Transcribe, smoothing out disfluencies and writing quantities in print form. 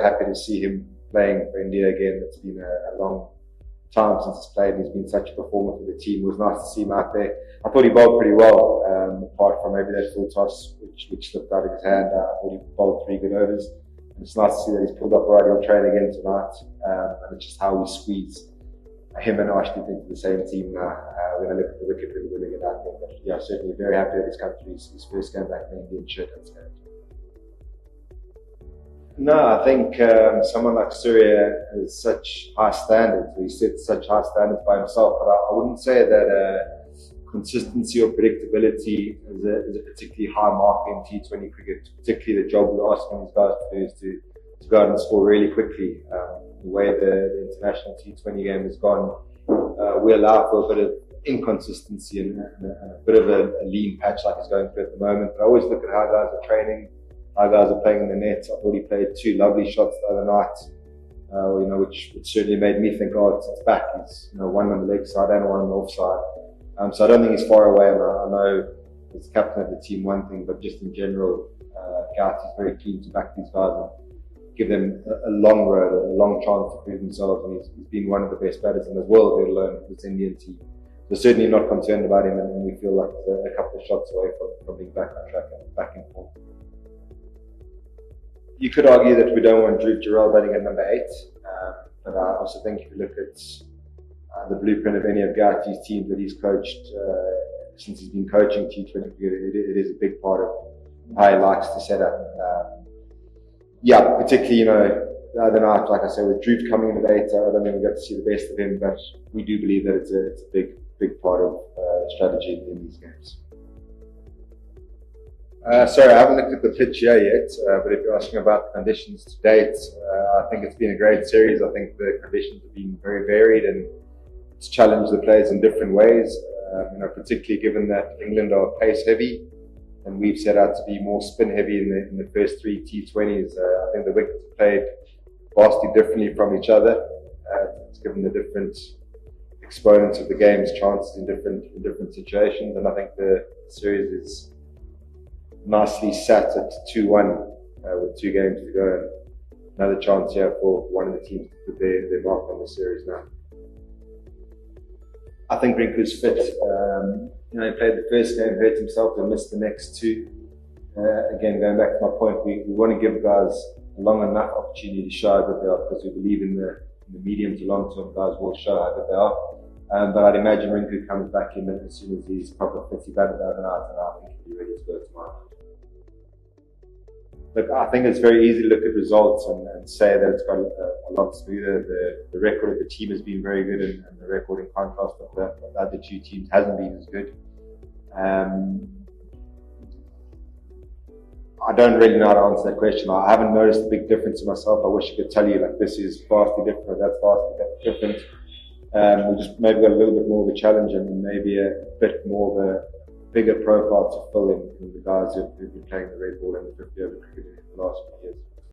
happy to see him playing for India again. It's been a long time since he's played, and he's been such a performer for the team. It was nice to see him out there. I thought he bowled pretty well, apart from maybe that full toss which slipped out of his hand. I thought he bowled 3 good overs. And it's nice to see that he's pulled up right. He'll train again tonight, and it's just how we squeeze him and Ashley into the same team now. We're going to look at the wicket when we're going to get out there. But yeah, certainly very happy that he's come through his first game back in the Indian shirt. That's great. No, I think someone like Surya has such high standards. He sets such high standards by himself. But I wouldn't say that consistency or predictability is a particularly high mark in T20 cricket. Particularly the job we're asking these guys to do is to go out and score really quickly. The way the international T20 game has gone, we allow for a bit of inconsistency and a bit of a lean patch like he's going through at the moment. But I always look at how guys are training, how guys are playing in the net. I thought he played 2 lovely shots the other night, which certainly made me think, oh, it's back. He's one on the leg side and one on the off side. So I don't think he's far away. And I know as captain of the team, one thing, but just in general, Gautam is very keen to back these guys and give them a long road, a long chance to prove themselves. And he's been one of the best batters in the world, let alone this Indian team. We're certainly not concerned about him, and we feel like we're a couple of shots away from being back on track and back in form. You could argue that we don't want Dhruv Jurel batting at number 8, but I also think if you look at the blueprint of any of Gautam's teams that he's coached since he's been coaching T20, it is a big part of how he likes to set up. Particularly, the other night, like I said, with Dhruv coming in at 8, I don't think we got to see the best of him, but we do believe that it's a big part of strategy in these games. Sorry, I haven't looked at the pitch here yet, but if you're asking about the conditions to date, I think it's been a great series. I think the conditions have been very varied and it's challenged the players in different ways, particularly given that England are pace heavy and we've set out to be more spin heavy in the first 3 T20s. I think the wickets played vastly differently from each other. It's given the different exponents of the game's chances in different situations, and I think the series is nicely sat at 2-1 with 2 games to go, and another chance here for one of the teams to put their mark on the series now. I think Rinku's fit. He played the first game, hurt himself, and missed the next 2. Again, going back to my point, we want to give guys a long enough opportunity to show how good they are, because we believe in the medium to long term guys will show how good they are. But I'd imagine Rinku comes back in as soon as he's proper fit. He batted the other night, and I think he'll be ready to go tomorrow. Look, I think it's very easy to look at results and say that it's got a lot smoother. The record of the team has been very good, and the record in contrast of the other 2 teams hasn't been as good. I don't really know how to answer that question. I haven't noticed a big difference in myself. I wish I could tell you like this is vastly different or that's vastly different. We just maybe got a little bit more of a challenge and maybe a bit more of a bigger profile to fill in the guys who've been playing the red ball and the 50 over cricket in the last few years.